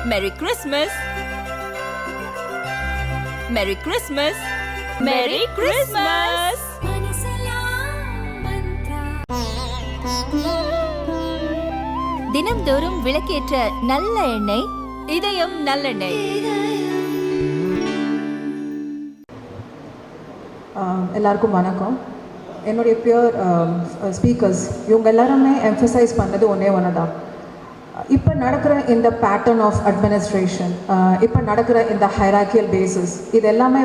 Merry Christmas! Merry Christmas! Merry Christmas! தினம்தோறும் விளக்கேற்ற நல்ல எண்ணெய், இதயம் நல்லெண்ணெய். எல்லாருக்கும் வணக்கம். என்னுடைய பியர் ஸ்பீக்கர்ஸ் இவங்க எல்லாருமே எம்ஃபசைஸ் பண்ணுறது ஒன்று தான். இப்போ நடக்கிற இந்த பேட்டர்ன் ஆஃப் அட்மினிஸ்ட்ரேஷன், இப்போ நடக்கிற இந்த ஹைராக்கியல் பேசிஸ், இது எல்லாமே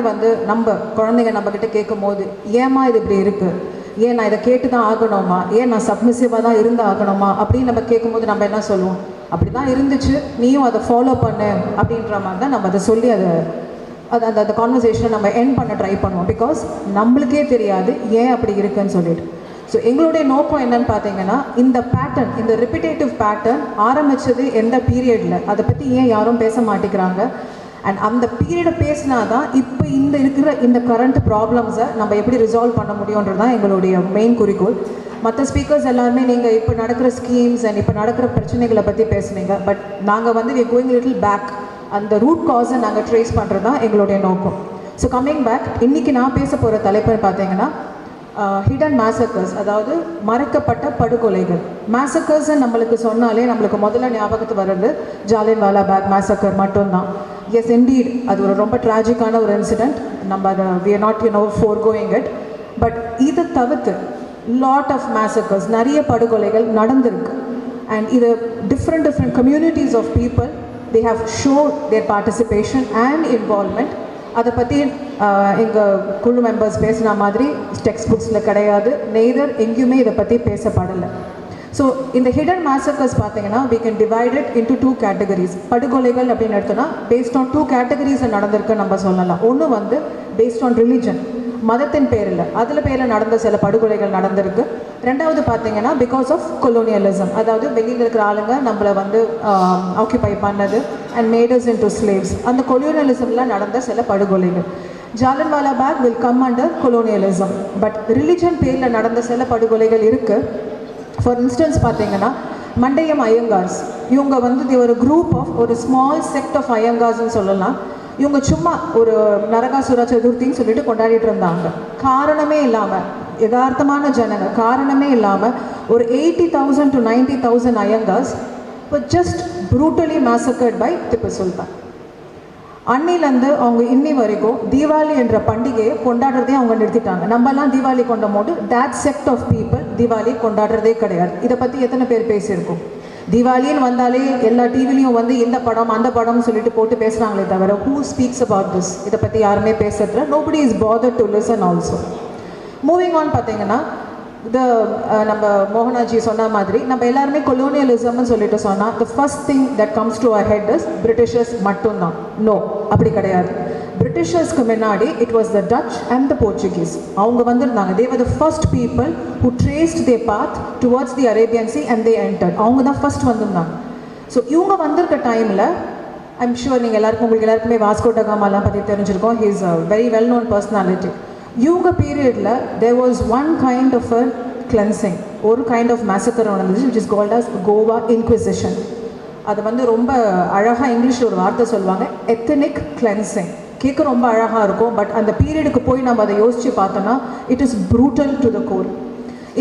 நம்ம குழந்தைங்க நம்மக்கிட்ட கேட்கும் போது, ஏமா இது இப்படி இருக்குது, ஏன் நான் இதை கேட்டு தான் ஆகணுமா, ஏன் நான் சப்மிசிவாக தான் இருந்து ஆகணுமா அப்படின்னு நம்ம கேட்கும்போது நம்ம என்ன சொல்லுவோம், அப்படி தான் இருந்துச்சு, நீயும் அதை ஃபாலோ பண்ணு அப்படின்ற மாதிரி தான் நம்ம அதை சொல்லி அந்த கான்வர்சேஷனை நம்ம எண்ட் பண்ண ட்ரை பண்ணுவோம். பிகாஸ் நம்மளுக்கே தெரியாது ஏன் அப்படி இருக்குன்னு சொல்லிட்டு. ஸோ எங்களுடைய நோக்கம் என்னன்னு பார்த்தீங்கன்னா, இந்த பேட்டர்ன், இந்த ரிப்பிட்டேட்டிவ் பேட்டர்ன் ஆரம்பித்தது எந்த பீரியடில், அதை பற்றி ஏன் யாரும் பேச மாட்டேங்கிறாங்க, அண்ட் அந்த பீரியடை பேசினா தான் இப்போ இருக்கிற இந்த கரண்ட் ப்ராப்ளம்ஸை நம்ம எப்படி ரிசால்வ் பண்ண முடியுன்றது தான் எங்களுடைய மெயின் குறிக்கோள். மற்ற ஸ்பீக்கர்ஸ் எல்லாருமே நீங்கள் இப்போ நடக்கிற ஸ்கீம்ஸ் அண்ட் இப்போ நடக்கிற பிரச்சனைகளை பற்றி பேசுனீங்க. பட் நாங்கள் வி கோயிங் லிட்டில் பேக், அந்த ரூட் காஸை நாங்கள் ட்ரேஸ் பண்ணுறது தான் எங்களுடைய நோக்கம். ஸோ கம்மிங் பேக், இன்றைக்கி நான் பேச போகிற தலைப்பு பார்த்தீங்கன்னா ஹிடன் மேசக்கர்ஸ், அதாவது மறைக்கப்பட்ட படுகொலைகள். மேசக்கர்ஸ் நம்மளுக்கு சொன்னாலே நம்மளுக்கு முதல்ல ஞாபகத்து வர்றது ஜாலியன்வாலா பாக் மேசக்கர் மட்டும்தான். எஸ் இண்டீட், அது ஒரு ரொம்ப ட்ராஜிக்கான ஒரு இன்சிடெண்ட். நம்ம அதை we are not forgoing it. But இதை தவிர்த்து லாட் ஆஃப் மேசக்கர்ஸ், நிறைய படுகொலைகள் நடந்திருக்கு. அண்ட் இது different communities of people, they have shown their participation and involvement. அதை பற்றி எங்கள் குழு மெம்பர்ஸ் பேசின மாதிரி டெக்ஸ்ட் புக்ஸில் கிடையாது, நெய்தர் எங்கேயுமே இதை பற்றி பேசப்படலை. ஸோ இந்த ஹிடன் மேசக்கர்ஸ் பார்த்தீங்கன்னா we can divide it into 2 categories. படுகொலைகள் அப்படின்னு எடுத்தோன்னா based on 2 categories நடந்திருக்கு நம்ம சொல்லலாம். ஒன்று based on religion, மதத்தின் பேரில், அதில் பேரில் நடந்த சில படுகொலைகள் நடந்திருக்கு. ரெண்டாவது பார்த்தீங்கன்னா பிகாஸ் ஆஃப் கொலோனியலிசம், அதாவது வெளியில் இருக்கிற ஆளுங்க நம்மளை ஆக்குபை பண்ணது அண்ட் மேடர்ஸ் இன்டு ஸ்லேவ்ஸ், அந்த கொலோனியலிசமில் நடந்த சில படுகொலைகள். Jallianwala Bagh will come under colonialism. But religion பேரில் நடந்த சில படுகொலைகள் இருக்குது. ஃபார் இன்ஸ்டன்ஸ் பார்த்தீங்கன்னா மண்டையம் ஐயங்கார்ஸ், இவங்க ஒரு குரூப் ஆஃப், ஒரு ஸ்மால் செக்ட் ஆஃப் ஐயங்கார்ஸ்ன்னு சொல்லலாம். இவங்க சும்மா ஒரு நரகாசுர சதுர்த்தின்னு சொல்லிட்டு கொண்டாடிட்டு இருந்தாங்க. காரணமே இல்லாமல், யதார்த்தமான ஜனங்க, காரணமே இல்லாமல் ஒரு 80,000 to 90,000 Iyengar's were just brutally massacred by Tipu Sultan. அன்னிலேருந்து அவங்க இன்னி வரைக்கும் தீபாவளி என்ற பண்டிகையை கொண்டாடுறதே அவங்க நிறுத்திட்டாங்க. நம்மலாம் தீபாவளி கொண்டாடும் போது that sect of people Deepavali கொண்டாடுறதே கிடையாது. இதை பற்றி எத்தனை பேர் பேசியிருக்கோம்? தீபாவளின்னு வந்தாலே எல்லா டிவிலையும் இந்த படம் அந்த படம்னு சொல்லிட்டு போட்டு பேசுகிறாங்களே தவிர who speaks about this, இதை பற்றி யாருமே பேசுறதுல. nobody is bothered to listen also. Moving on பார்த்தீங்கன்னா, நம்ம மோகனாஜி சொன்ன மாதிரி நம்ம எல்லாருமே கொலோனியலிசம்னு சொல்லிட்டு சொன்னால் the first thing that comes to our head is Britishers மட்டும்தான். நோ, அப்படி கிடையாது. பிரிட்டிஷர்ஸ்க்கு முன்னாடி it was the Dutch and the Portuguese. அவங்க வந்திருந்தாங்க. they were the first people who traced their path towards the Arabian Sea and they entered. அவங்க தான் first வந்திருந்தாங்க. So இவங்க வந்திருக்க டைமில் ஐம் ஷுவர் உங்களுக்கு எல்லாருக்குமே வாஸ்கோ ட காமாலாம் பற்றி தெரிஞ்சிருக்கோம். he is a very well known personality. இவங்க பீரியடில் there was one kind of a cleansing, ஒரு kind of massacre நடந்துச்சு which is called as Goa இன்க்விசிஷன். அது ரொம்ப அழகாக இங்கிலீஷில் ஒரு வார்த்தை சொல்லுவாங்க, ethnic cleansing. கேட்க ரொம்ப அழகாக இருக்கும். பட் அந்த பீரியடுக்கு போய் நம்ம அதை யோசித்து பார்த்தோன்னா it is brutal to the core.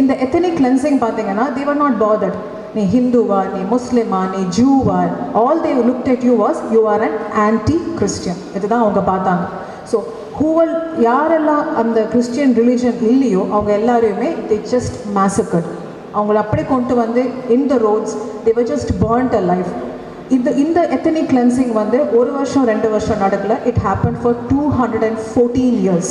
இந்த ethnic cleansing பார்த்தீங்கன்னா they were not bothered. நீ ஹிந்துவா, நீ முஸ்லிமா, நீ ஜூவா, all they looked at you was you are an anti-Christian. இதுதான் அவங்க பார்த்தாங்க. ஸோ யாரெல்லாம் அந்த கிறிஸ்டியன் ரிலிஜன் இல்லையோ அவங்க எல்லாரையுமே they just massacred. அவங்கள அப்படியே கொண்டு in the roads, they were just burnt alive. இந்த ethnic cleansing ஒரு வருஷம் 2 வருஷம் நடக்கல. it happened for 214 years.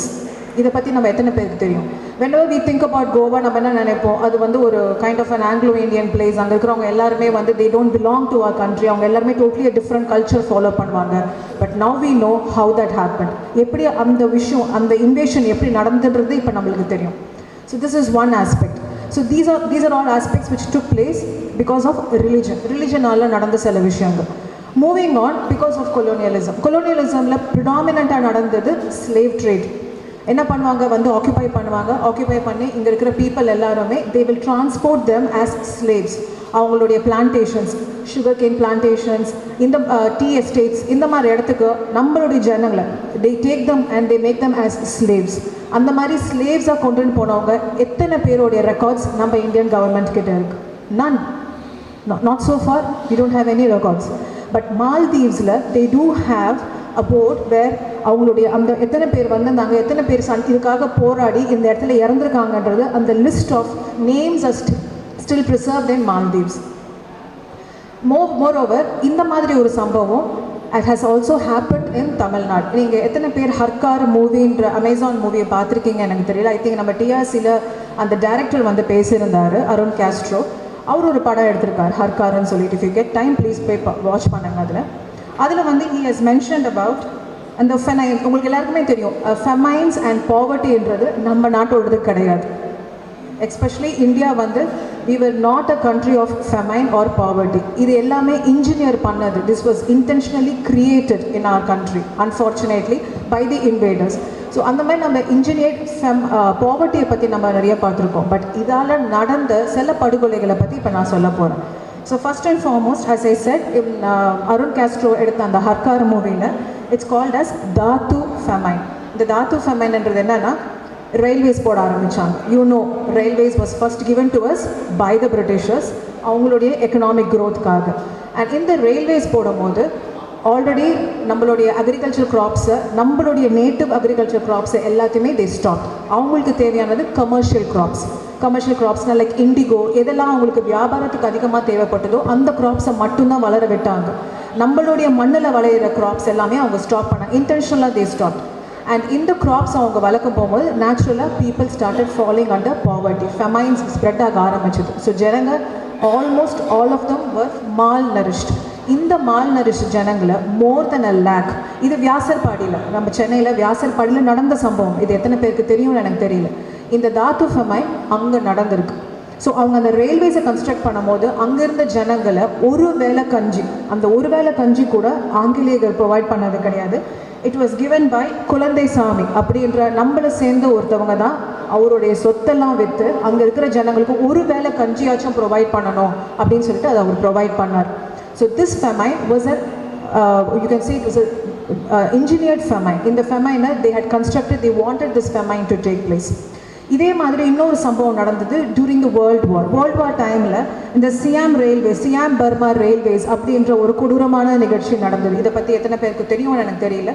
இதை பற்றி நம்ம எத்தனை பேருக்கு தெரியும்? whenever we think about Goa, நம்ம என்ன நினைப்போம், அது ஒரு kind of an Anglo-Indian place. அங்கே இருக்கிறவங்க எல்லாருமே they don't belong to our country. அவங்க எல்லாருமே totally a different culture follow பண்ணுவாங்க. but now we know how that happened. எப்படி அந்த விஷயம், அந்த இன்வேஷன் எப்படி நடந்துன்றது இப்போ நம்மளுக்கு தெரியும். so this is one aspect. so these are all aspects which took place because of religionனால நடந்த சில விஷயங்கள். moving on, because of colonialismல predominant நடந்தது slave trade. என்ன பண்ணுவாங்க, ஆக்குபை பண்ணுவாங்க. ஆக்குபை பண்ணி இங்கே இருக்கிற பீப்புள் எல்லாருமே they will transport them as slaves. அவங்களுடைய பிளான்டேஷன்ஸ், சுகர் கேன் பிளான்டேஷன்ஸ், இந்த டீ எஸ்டேட்ஸ், இந்த மாதிரி இடத்துக்கு நம்மளுடைய ஜனங்களை they take them and they make them as slaves. அந்த மாதிரி ஸ்லேவ்ஸாக கொண்டுன்னு போனவங்க எத்தனை பேருடைய ரெக்கார்ட்ஸ் நம்ம இந்தியன் கவர்மெண்ட் கிட்ட இருக்கு? None. Not so far. We don't have any records. But Maldives-ல they do have a board where அவங்களுடைய அந்த எத்தனை பேர் வந்திருந்தாங்க, எத்தனை பேர் இதுக்காக போராடி இந்த இடத்துல இறந்துருக்காங்கன்றது அந்த list of names are still preserved in Maldives. Moreover இந்த மாதிரி ஒரு சம்பவம் it has also happened in Tamil Nadu. நீங்கள் எத்தனை பேர் ஹர்கார் மூவின்ற அமேசான் மூவியை பார்த்துருக்கீங்க எனக்கு தெரியல. ஐ திங்க் நம்ம டிஆர்சியில் அந்த டைரக்டர் வந்து பேசியிருந்தார், அருண் கேஸ்ட்ரோ. அவர் ஒரு படம் எடுத்திருக்கார் ஹர்கார்னு சொல்லிட்டு. If you get time please போய் வாட்ச் பண்ணுங்க. அதில் வந்து he has mentioned about அந்த ஃபெமைன். உங்களுக்கு எல்லாருக்குமே தெரியும் ஃபெமைன்ஸ் அண்ட் பாவர்ட்டின்றது நம்ம நாட்டோடது கிடையாது. எஸ்பெஷலி இந்தியா வந்து we were not a country of famine or poverty. இது எல்லாமே இன்ஜினியர் பண்ணது. This was intentionally created in our country, unfortunately, by the invaders. So அந்த மாதிரி நம்ம இன்ஜினியர்ட் பாவர்ட்டியை பற்றி நம்ம நிறைய பார்த்துருக்கோம். பட் இதால் நடந்த சில படுகொலைகளை பற்றி இப்போ நான் சொல்ல போகிறேன். So first and foremost as I said, Arun Castro எடுத்த அந்த ஹர்கார் மூவியில் it's called as Tattva famine. இந்த தாத்து ஃபெமைன்ன்றது என்னன்னா, ரயில்வேஸ் போட ஆரம்பித்தாங்க. Railways was first given to us by the Britishers, அவங்களுடைய எக்கனாமிக் க்ரோத்துக்காக. அண்ட் இந்த ரயில்வேஸ் போடும்போது ஆல்ரெடி நம்மளுடைய அக்ரிகல்ச்சர் க்ராப்ஸை, நம்மளுடைய நேட்டிவ் அக்ரிகல்ச்சர் க்ராப்ஸை எல்லாத்தையுமே தே ஸ்டாப். அவங்களுக்கு தேவையானது கமர்ஷியல் க்ராப்ஸ்னால் லைக் இண்டிகோ, எதெல்லாம் அவங்களுக்கு வியாபாரத்துக்கு அதிகமாக தேவைப்பட்டதோ அந்த க்ராப்ஸை மட்டும்தான் வளர விட்டாங்க. நம்மளுடைய மண்ணில் விளையிற க்ராப்ஸ் எல்லாமே அவங்க ஸ்டாப் பண்ணாங்க. இன்டென்ஷனலாக தே ஸ்டாப். அண்ட் இந்த க்ராப்ஸ் அவங்க வளர்க்க போகும்போது நேச்சுரலாக people started following under poverty. Famines spread ஆக ஆரம்பிச்சது. ஸோ ஜனங்க almost all of them were malnourished. இந்த மால் நரிஷ்ட் ஜனங்களை மோர் தென் அ லேக். இது வியாசர்பாடியில், நம்ம சென்னையில் வியாசர்பாடியில் நடந்த சம்பவம். இது எத்தனை பேருக்கு தெரியும்னு எனக்கு தெரியல. இந்த தாத்து ஃபெமைன் அங்கே நடந்திருக்கு. ஸோ அவங்க அந்த ரயில்வேஸை கன்ஸ்ட்ரக்ட் பண்ணும்போது அங்கே இருந்த ஜனங்களை ஒரு வேளை கஞ்சி, அந்த ஒரு வேளை கஞ்சி கூட ஆங்கிலேயர்கள் ப்ரொவைட் பண்ணது கிடையாது. இட் வாஸ் கிவன் பை குழந்தை சாமி அப்படின்ற நம்மளை சேர்ந்த ஒருத்தவங்க தான் அவருடைய சொத்தெல்லாம் விற்று அங்கே இருக்கிற ஜனங்களுக்கு ஒரு வேளை கஞ்சியாச்சும் ப்ரொவைட் பண்ணணும் அப்படின்னு சொல்லிட்டு அதை அவர் ப்ரொவைட் பண்ணார். So this famine was you can see it was a engineered famine. In the famine they had constructed, they wanted this famine to take place. இதே மாதிரி இன்னொரு சம்பவம் நடந்தது டூரிங் த வேர்ல்டு வார் டைமில். இந்த சியாம் பர்மா ரயில்வேஸ் அப்படின்ற ஒரு கொடூரமான நிகழ்ச்சி நடந்தது. இதை பற்றி எத்தனை பேருக்கு தெரியும்னு எனக்கு தெரியல.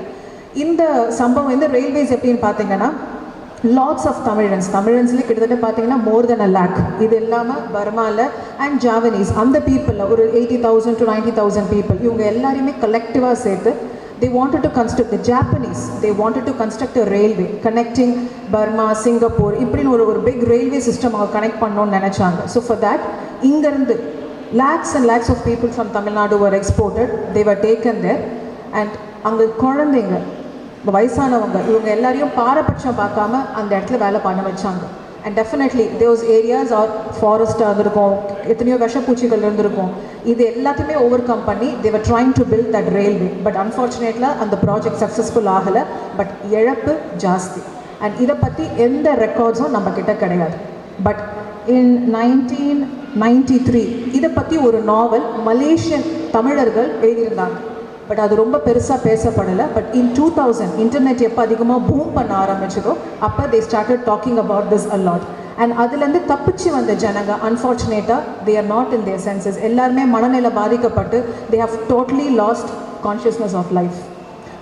இந்த சம்பவம், இந்த ரயில்வேஸ் எப்படின்னு பார்த்தீங்கன்னா, லாட்ஸ் ஆஃப் தமிழன்ஸ்லேயே கிட்டத்தட்ட பார்த்தீங்கன்னா மோர் தென் அ லேக். இது இல்லாமல் பர்மாவில் அண்ட் ஜாவனீஸ் அந்த பீப்புளில் ஒரு 80,000 to 90,000 பீப்புள், இவங்க எல்லாரையுமே கலெக்டிவாக சேர்த்து they wanted to construct, the Japanese, they wanted to construct a railway connecting Burma, Singapore, இப்படின்னு ஒரு big railway system அவங்க கனெக்ட் பண்ணணும்னு நினச்சாங்க. ஸோ ஃபார் தேட் இங்கேருந்து lakhs and lakhs of people from Tamil Nadu were exported. They were taken there and அங்கே குழந்தைங்க, வயசானவங்க, இவங்க எல்லாரையும் பாரபட்சம் பார்க்காம அந்த இடத்துல வேலை பண்ண வச்சாங்க. And definitely those areas are ஃபாரஸ்ட்டாக இருந்திருக்கும், எத்தனையோ விஷப்பூச்சிகள் இருந்திருக்கும். இது எல்லாத்தையுமே ஓவர் கம் பண்ணி they were trying to build that railway. But unfortunately அந்த ப்ராஜெக்ட் சக்ஸஸ்ஃபுல் ஆகலை. பட் இழப்பு ஜாஸ்தி. அண்ட் இதை பற்றி எந்த ரெக்கார்ட்ஸும் நம்ம கிட்ட கிடையாது. பட் இன் 1993 இதை பற்றி ஒரு நாவல் மலேசியன் தமிழர்கள் எழுதியிருந்தாங்க. பட் அது ரொம்ப பெருசாக பேசப்படலை. பட் இன் 2000 இன்டர்நெட் எப்போ அதிகமாக பூம் பண்ண ஆரம்பிச்சதோ அப்போ they started talking about this a lot. And அதுலேருந்து தப்பிச்சு வந்த ஜனங்க அன்ஃபார்ச்சுனேட்டாக they are not in their senses. எல்லாருமே மனநிலை பாதிக்கப்பட்டு they have totally lost consciousness of life.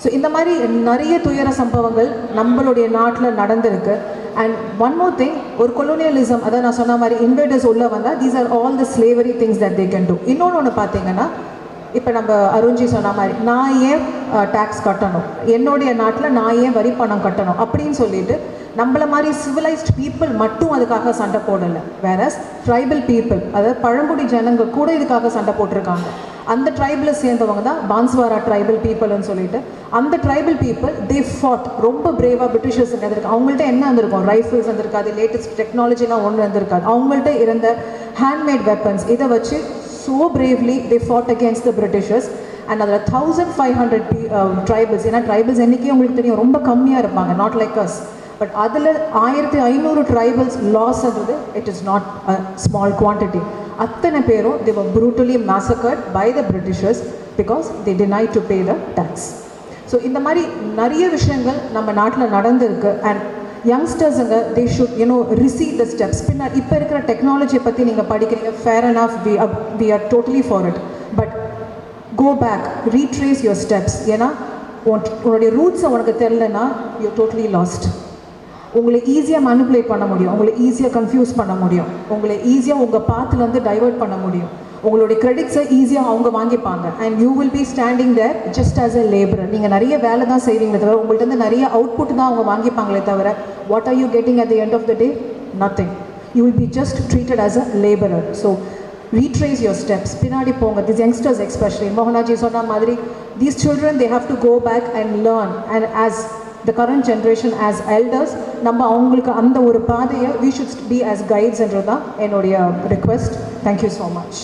So இந்த மாதிரி நிறைய துயர சம்பவங்கள் நம்மளுடைய நாட்டில் நடந்திருக்கு. அண்ட் ஒன் மோர் திங், ஒரு கொலோனியலிசம், அதான் நான் சொன்ன மாதிரி இன்வேடர்ஸ் உள்ளே வந்தால் these are all the slavery things that they can do. இன்னொன்று பார்த்தீங்கன்னா, இப்போ நம்ம அருண்ஜி சொன்ன மாதிரி நான் ஏன் டேக்ஸ் கட்டணும், என்னுடைய நாட்டில் நான் ஏன் வரி பணம் கட்டணும் அப்படின்னு சொல்லிட்டு நம்மளை மாதிரி சிவிலைஸ்ட் பீப்புள் மட்டும் அதுக்காக சண்டை போடலை. வேறஸ் ட்ரைபல் பீப்புள், அதாவது பழங்குடி ஜனங்க கூட இதுக்காக சண்டை போட்டிருக்காங்க. அந்த ட்ரைபில் சேர்ந்தவங்க தான் பான்ஸ்வாரா ட்ரைபல் பீப்புள்னு சொல்லிட்டு. அந்த ட்ரைபல் பீப்புள் தே ஃபாட் ரொம்ப பிரேவாக பிரிட்டிஷர்ஸ் இருந்திருக்கு. அவங்கள்ட்ட என்ன இருந்திருக்கும், ரைஃபிள்ஸ் இருந்திருக்காது, லேட்டஸ்ட் டெக்னாலஜிலாம் ஒன்று இருந்திருக்காது. அவங்கள்ட்ட இருந்த ஹேண்ட்மேட் வெப்பன்ஸ் இதை வச்சு so bravely they fought against the Britishers. And அதில் 1500 ட்ரைபிள்ஸ், ஏன்னா ட்ரைபிள்ஸ் என்றைக்கே உங்களுக்கு தெரியும் ரொம்ப கம்மியாக இருப்பாங்க, நாட் லைக் அஸ். பட் அதில் 1500 ட்ரைபிள்ஸ் லாஸ் ஆகுது. It is not a small quantity. அத்தனை பேரும் they were brutally massacred by the Britishers because they denied to pay the tax. So இந்த மாதிரி நிறைய விஷயங்கள் நம்ம நாட்டில் நடந்திருக்கு. அண்ட் யங்ஸ்டர்ஸுங்க they should receive the steps. பின்னர் இப்போ இருக்கிற டெக்னாலஜியை பற்றி நீங்கள் படிக்கிறீங்க, fair enough, we are totally for it. But go back, retrace your steps. ஏன்னா உன்னுடைய ரூட்ஸை உனக்கு தெரிலனா யூ டோட்டலி லாஸ்ட். உங்களை ஈஸியாக மேனிப்புலேட் பண்ண முடியும், உங்களை ஈஸியாக கன்ஃபியூஸ் பண்ண முடியும், உங்களை ஈஸியாக உங்கள் பாத்துலேருந்து டைவர்ட் பண்ண முடியும், உங்களுடைய கிரெடிட்ஸை ஈஸியாக அவங்க வாங்கிப்பாங்க. And you will be standing there just as a labourer. நீங்கள் நிறைய வேலை தான் செய்வீங்களே தவிர உங்கள்கிட்ட வந்து நிறைய அவுட்புட் தான் அவங்க வாங்கிப்பாங்களே தவிர what are you getting at the end of the day? Nothing. You will be just treated as a labourer. So retrace your steps. பின்னாடி போங்க. These youngsters especially, மோகனாஜி சொன்ன மாதிரி, these children they have to go back and learn, and as the current generation, as elders, நம்ம அவங்களுக்கு அந்த ஒரு பாதையை we should be as guides என்றதான் என்னுடைய request. Thank you so much.